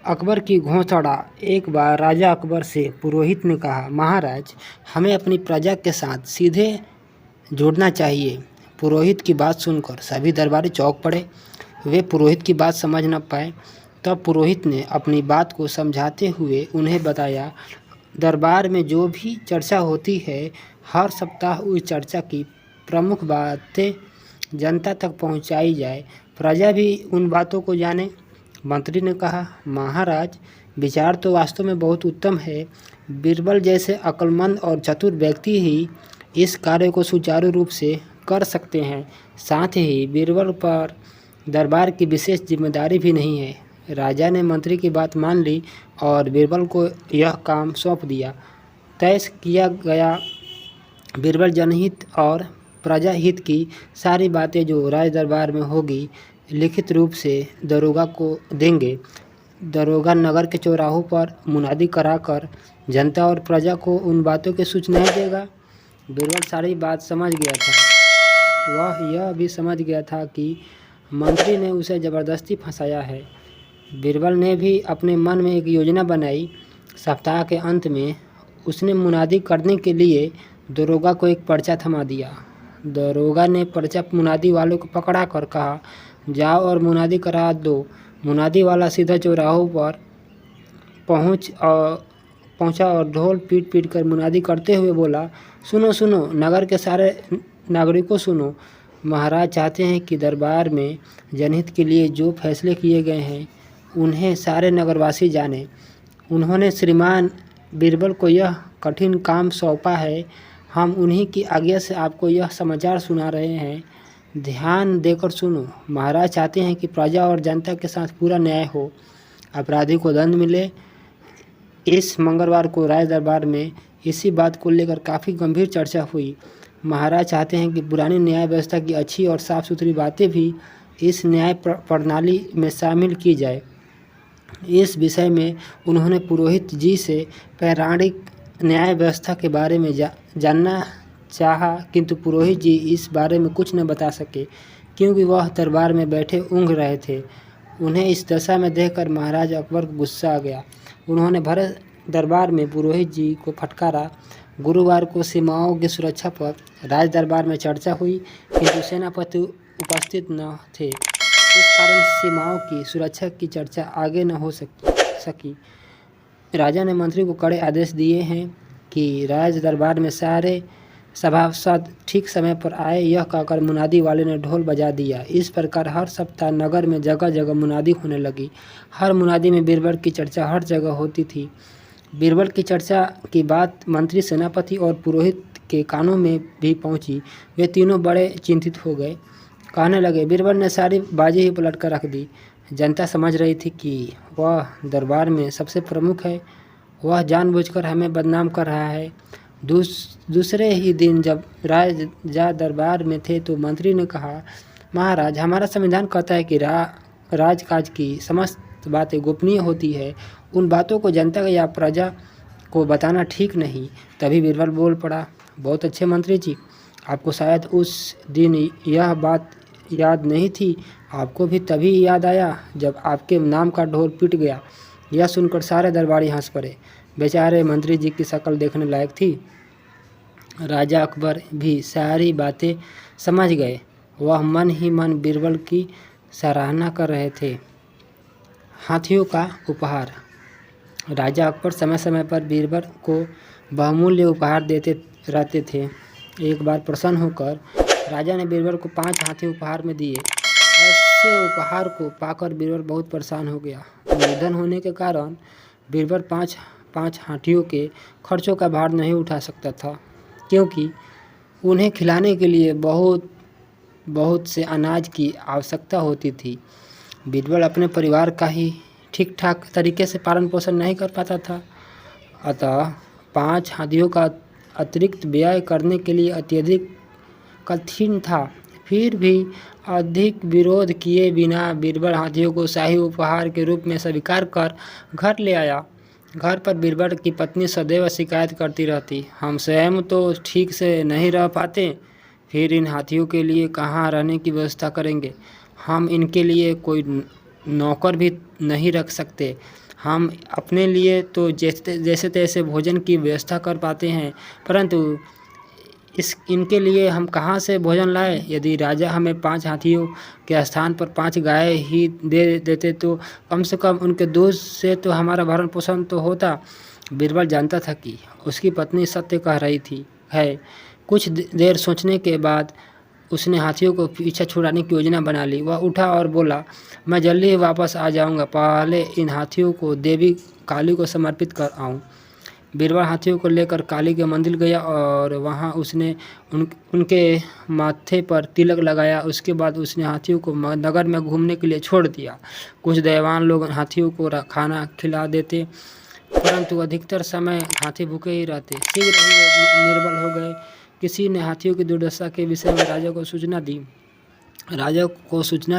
अकबर की घोंसड़ा। एक बार राजा अकबर से पुरोहित ने कहा, महाराज, हमें अपनी प्रजा के साथ सीधे जुड़ना चाहिए। पुरोहित की बात सुनकर सभी दरबारी चौंक पड़े। वे पुरोहित की बात समझ न पाए। तब पुरोहित ने अपनी बात को समझाते हुए उन्हें बताया, दरबार में जो भी चर्चा होती है, हर सप्ताह उस चर्चा की प्रमुख बातें जनता तक पहुंचाई जाए, प्रजा भी उन बातों को जाने। मंत्री ने कहा, महाराज, विचार तो वास्तव में बहुत उत्तम है। बीरबल जैसे अक्लमंद और चतुर व्यक्ति ही इस कार्य को सुचारू रूप से कर सकते हैं। साथ ही बीरबल पर दरबार की विशेष जिम्मेदारी भी नहीं है। राजा ने मंत्री की बात मान ली और बीरबल को यह काम सौंप दिया। तय किया गया, बीरबल जनहित और प्रजा हित की सारी बातें जो राज दरबार में होगी, लिखित रूप से दरोगा को देंगे। दरोगा नगर के चौराहों पर मुनादी कराकर जनता और प्रजा को उन बातों की सूचनाएं देगा। बीरबल सारी बात समझ गया था। वह यह भी समझ गया था कि मंत्री ने उसे ज़बरदस्ती फंसाया है। बीरबल ने भी अपने मन में एक योजना बनाई। सप्ताह के अंत में उसने मुनादी करने के लिए दरोगा को एक पर्चा थमा दिया। दरोगा ने पर्चा मुनादी वालों को पकड़ा कर कहा, जाओ और मुनादी करा दो। मुनादी वाला सीधा चौराहों पर पहुंचा और ढोल पीट पीट कर मुनादी करते हुए बोला, सुनो सुनो, नगर के सारे नागरिकों सुनो। महाराज चाहते हैं कि दरबार में जनहित के लिए जो फैसले किए गए हैं उन्हें सारे नगरवासी जाने। उन्होंने श्रीमान बीरबल को यह कठिन काम सौंपा है। हम उन्हीं की आज्ञा से आपको यह समाचार सुना रहे हैं। ध्यान देकर सुनो। महाराज चाहते हैं कि प्रजा और जनता के साथ पूरा न्याय हो, अपराधी को दंड मिले। इस मंगलवार को राज दरबार में इसी बात को लेकर काफ़ी गंभीर चर्चा हुई। महाराज चाहते हैं कि पुरानी न्याय व्यवस्था की अच्छी और साफ सुथरी बातें भी इस न्याय प्रणाली में शामिल की जाए। इस विषय में उन्होंने पुरोहित जी से पौराणिक न्याय व्यवस्था के बारे में जानना चाहा, किंतु पुरोहित जी इस बारे में कुछ न बता सके क्योंकि वह दरबार में बैठे ऊँघ रहे थे। उन्हें इस दशा में देखकर महाराज अकबर को गुस्सा आ गया। उन्होंने भरे दरबार में पुरोहित जी को फटकारा। गुरुवार को सीमाओं की सुरक्षा पर राज दरबार में चर्चा हुई, किंतु सेनापति उपस्थित न थे। इस कारण सीमाओं की सुरक्षा की चर्चा आगे न हो सकी। राजा ने मंत्री को कड़े आदेश दिए हैं कि राज दरबार में सारे सभासद ठीक समय पर आए। यह कहकर मुनादी वाले ने ढोल बजा दिया। इस प्रकार हर सप्ताह नगर में जगह जगह मुनादी होने लगी। हर मुनादी में बीरबल की चर्चा हर जगह होती थी। बीरबल की चर्चा की बात मंत्री, सेनापति और पुरोहित के कानों में भी पहुंची। वे तीनों बड़े चिंतित हो गए। कहने लगे, बीरबल ने सारी बाजी ही पलट कर रख दी। जनता समझ रही थी कि वह दरबार में सबसे प्रमुख है। वह जानबूझकर हमें बदनाम कर रहा है। दूसरे ही दिन जब राजा दरबार में थे तो मंत्री ने कहा, महाराज, हमारा संविधान कहता है कि राजकाज की समस्त बातें गोपनीय होती है। उन बातों को जनता या प्रजा को बताना ठीक नहीं। तभी बीरबल बोल पड़ा, बहुत अच्छे मंत्री जी, आपको शायद उस दिन यह बात याद नहीं थी। आपको भी तभी याद आया जब आपके नाम का ढोल पिट गया। यह सुनकर सारे दरबारी हंस पड़े। बेचारे मंत्री जी की शक्ल देखने लायक थी। राजा अकबर भी सारी बातें समझ गए। वह मन ही मन बीरबल की सराहना कर रहे थे। हाथियों का उपहार। राजा अकबर समय समय पर बीरबल को बहुमूल्य उपहार देते रहते थे। एक बार प्रसन्न होकर राजा ने बीरबल को 5 हाथी उपहार में दिए। ऐसे उपहार को पाकर बीरबल बहुत परेशान हो गया। निर्धन होने के कारण बीरबल 5 हाथियों के खर्चों का भार नहीं उठा सकता था, क्योंकि उन्हें खिलाने के लिए बहुत से अनाज की आवश्यकता होती थी। बीरबल अपने परिवार का ही ठीक ठाक तरीके से पालन पोषण नहीं कर पाता था, अतः 5 हाथियों का अतिरिक्त व्यय करने के लिए अत्यधिक कठिन था। फिर भी अधिक विरोध किए बिना बीरबल हाथियों को शाही उपहार के रूप में स्वीकार कर घर ले आया। घर पर बीरबल की पत्नी सदैव शिकायत करती रहती, हम स्वयं तो ठीक से नहीं रह पाते, फिर इन हाथियों के लिए कहाँ रहने की व्यवस्था करेंगे। हम इनके लिए कोई नौकर भी नहीं रख सकते। हम अपने लिए तो जैसे तैसे भोजन की व्यवस्था कर पाते हैं, परंतु इनके लिए हम कहाँ से भोजन लाएं? यदि राजा हमें 5 हाथियों के स्थान पर 5 गाय ही दे देते तो कम से कम उनके दूध से तो हमारा भरण पोषण तो होता। बीरबल जानता था कि उसकी पत्नी सत्य कह रही थी है। कुछ देर सोचने के बाद उसने हाथियों को पीछे छुड़ाने की योजना बना ली। वह उठा और बोला, मैं जल्दी ही वापस आ जाऊंगा, पहले इन हाथियों को देवी काली को समर्पित कर आऊं। बीरबल हाथियों को लेकर काली के मंदिर गया और वहां उसने उनके माथे पर तिलक लगाया। उसके बाद उसने हाथियों को नगर में घूमने के लिए छोड़ दिया। कुछ दयावान लोग हाथियों को खाना खिला देते, परंतु अधिकतर समय हाथी भूखे ही रहते। शीघ्र ही वे निर्बल हो गए। किसी ने हाथियों की दुर्दशा के विषय में राजा को सूचना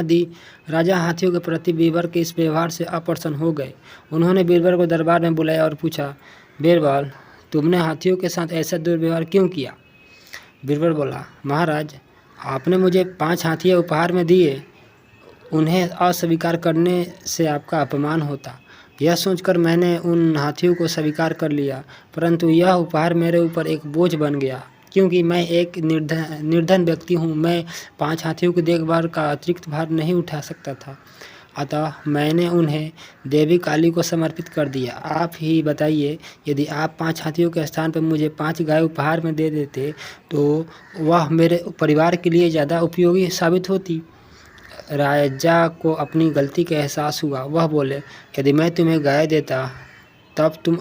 दी। राजा हाथियों के प्रति बीरबल के इस व्यवहार से अप्रसन्न हो गए। उन्होंने बीरबल को दरबार में बुलाया और पूछा, बीरबल, तुमने हाथियों के साथ ऐसा दुर्व्यवहार क्यों किया? बीरबल बोला, महाराज, आपने मुझे 5 हाथियाँ उपहार में दिए, उन्हें अस्वीकार करने से आपका अपमान होता। यह सोचकर मैंने उन हाथियों को स्वीकार कर लिया, परंतु यह उपहार मेरे ऊपर एक बोझ बन गया, क्योंकि मैं एक निर्धन व्यक्ति हूँ। मैं 5 हाथियों की देखभाल का अतिरिक्त भार नहीं उठा सकता था, अतः मैंने उन्हें देवी काली को समर्पित कर दिया। आप ही बताइए, यदि आप 5 हाथियों के स्थान पर मुझे 5 गाय उपहार में दे देते तो वह मेरे परिवार के लिए ज़्यादा उपयोगी साबित होती। राजा को अपनी गलती का एहसास हुआ। वह बोले, यदि मैं तुम्हें गाय देता तब तुम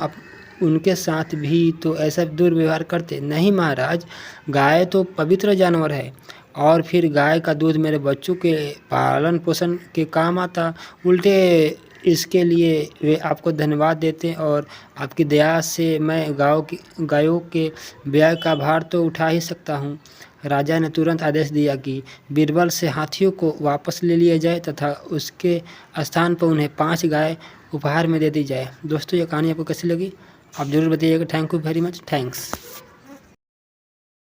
उनके साथ भी तो ऐसा दुर्व्यवहार करते। नहीं महाराज, गाय तो पवित्र जानवर है, और फिर गाय का दूध मेरे बच्चों के पालन पोषण के काम आता। उल्टे इसके लिए वे आपको धन्यवाद देते और आपकी दया से मैं गायों के व्यय का भार तो उठा ही सकता हूँ। राजा ने तुरंत आदेश दिया कि बीरबल से हाथियों को वापस ले लिया जाए तथा उसके स्थान पर उन्हें 5 गाय उपहार में दे दी जाए। दोस्तों, ये कहानी आपको कैसी लगी आप ज़रूर बताइएगा। Thank you very much. Thanks.